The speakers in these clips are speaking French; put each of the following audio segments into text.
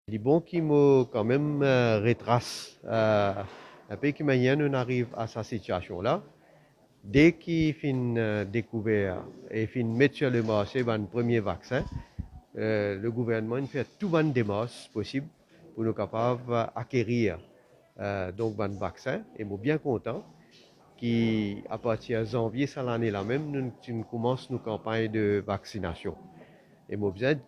Il est bon qu'il me quand même retrace un peu comment on arrive à sa situation-là. Dès qu'il fin découvert et fin mettre sur le marché un premier vaccin, le gouvernement fait tout les démarches possible pour nous capables d'acquérir donc un vaccin. Et je suis bien content qu'à partir de janvier, ça l'année là même, nous commençons nos campagnes de vaccination. Et je bien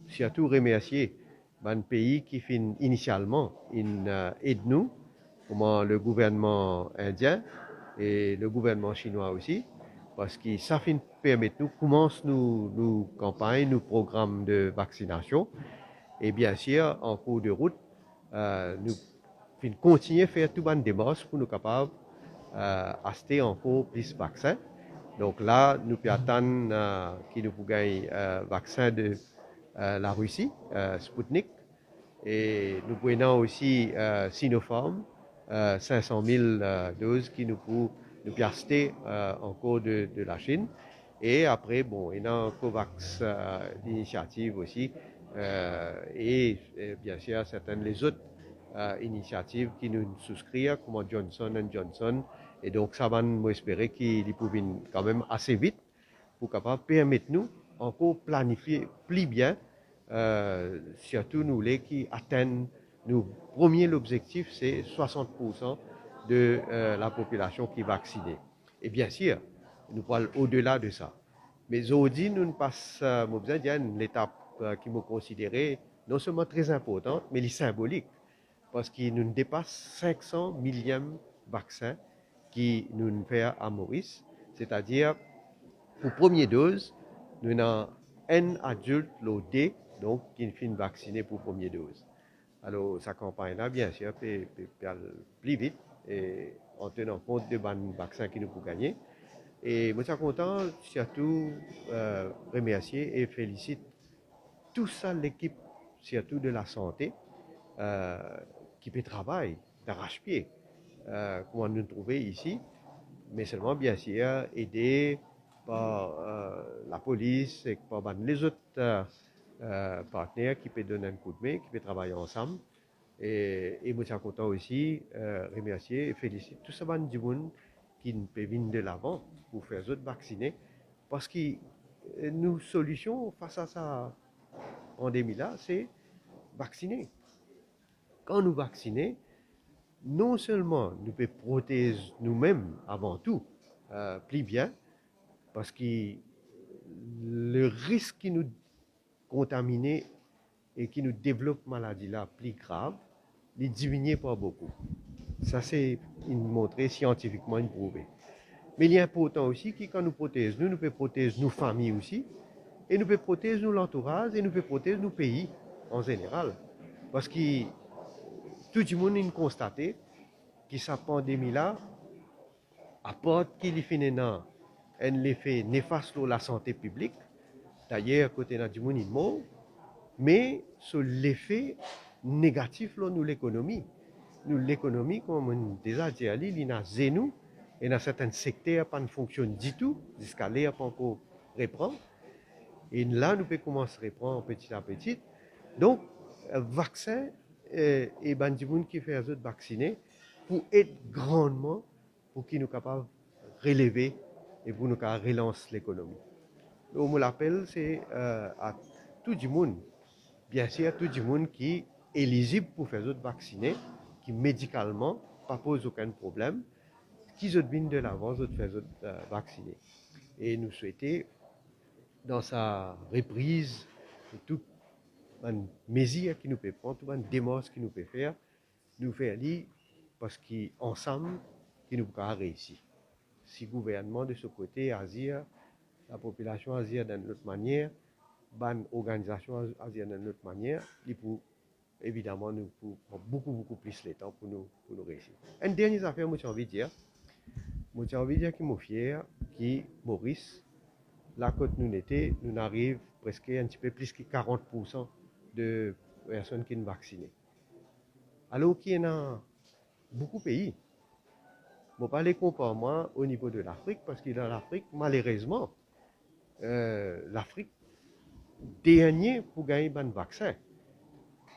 surtout remercier un pays qui fin initialement une aide nous, comme le gouvernement indien et le gouvernement chinois aussi, parce que ça fin permettre nous commence nos campagnes, nos programmes de vaccination. Et bien sûr, en cours de route, nous continuer à faire tout une démarche pour nous capables d'acheter encore plus de vaccins. Donc là, nous pouvons attendre qu'il nous gagne vaccin de la Russie, Sputnik, et nous prenons aussi Sinopharm, 500 000 doses qui nous pouvons acheter encore de la Chine. Et après, bon, il y a COVAX d'initiative aussi, et bien sûr certaines les autres initiatives qui nous souscrivent, comme Johnson Johnson. Et donc, ça va nous espérer qu'il pourrait quand même assez vite pour capable permettre nous encore planifier plus bien, surtout nous les qui atteignent nous premier l'objectif c'est 60% de la population qui est vaccinée. Et bien sûr, nous parlons au-delà de ça. Mais aujourd'hui, nous ne passons l'étape qui me considérée non seulement très importante, mais symbolique, parce qu'il nous dépasse 500 millième vaccins qui nous fait à Maurice, c'est-à-dire pour première dose, nous avons un adulte loté, donc qui finit vacciné pour première dose. Alors, sa campagne-là, bien sûr, peut aller plus vite et en tenant compte des vaccins qui nous pour gagner. Et moi, je suis content, surtout, remercier et félicite tout ça, l'équipe, surtout de la santé, euh, qui peut travailler d'arrache-pied, comment nous trouver ici, mais seulement, bien sûr, aider par la police et par les autres partenaires qui peuvent donner un coup de main, qui peuvent travailler ensemble. Et moi, je suis content aussi remercier et féliciter tout ce monde qui peut venir de l'avant pour faire les autres vacciner. Parce que nos solutions face à cette pandémie-là, c'est vacciner. Quand nous vaccinons, non seulement nous pouvons protéger nous-mêmes avant tout, plus bien, parce que le risque qui nous contaminer et qui nous développe maladie là plus grave, il diminue pas beaucoup. Ça c'est montré scientifiquement prouvé. Mais il est important aussi que quand nous protégeons, nous pouvons protéger nos familles aussi, et nous pouvons protéger l'entourage, et nous pouvons protéger nos pays en général. Parce que tout le monde a constaté que cette pandémie-là apporte qu'il y a un effet néfaste sur la santé publique. D'ailleurs, côté du monde, mais sur l'effet négatif là, nous l'économie. Nous l'économie, comme on déjà dit, il y a zéro, et dans certains secteurs, pas ne fonctionne du tout, jusqu'à l'air pas encore reprendre. Et là, nous pouvons commencer à reprendre petit à petit. Donc, vaccin et ben du monde qui fait les autres vacciner pour aider grandement pour qu'ils nous capables de relever et pour nous relancer l'économie. Donc, on l'appelle, c'est à tout le monde, bien sûr, tout le monde qui est éligible pour faire autres vacciner, qui médicalement pas pose aucun problème, qui se viennent de l'avant, autres faire autres vacciner. Et nous souhaitons, dans sa reprise, toute une mesure qui nous peut prendre, toute une démarche qui nous peut faire, nous faire lire parce qu'ensemble, qui nous peut réussir. Si le gouvernement de ce côté agir, la population agir d'une autre manière, l'organisation agir d'une autre manière, il peut évidemment nous pour beaucoup plus le temps pour nous réussir. Une dernière affaire, moi j'ai envie de dire, que je suis fier, que Maurice, là quand nous étions, nous arrivons presque un petit peu plus que 40% de personnes qui sont vaccinées. Alors qu'il y en a beaucoup de pays. Je ne vais pas les comparer moi au niveau de l'Afrique, parce que dans l'Afrique, malheureusement, l'Afrique dernier pour gagner un vaccin.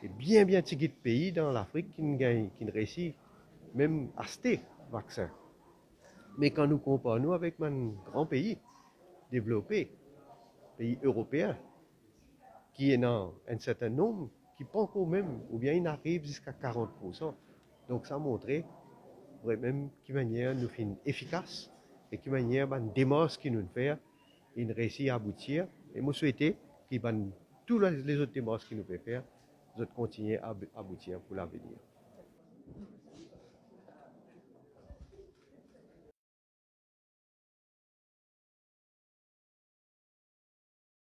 Et bien petit pays dans l'Afrique qui ne réussit même à acheter vaccin. Mais quand nous comparons avec un grand pays développé, pays européen, qui est dans un certain nombre, qui pas encore même, ou bien il arrive jusqu'à 40%. Donc ça montre vraiment qui manière nous sommes efficaces et qui manière la démarche qui nous fait, il réussit à aboutir. Et moi souhaite que tous les autres démarches qui nous peuvent faire, nous continuer à aboutir pour l'avenir.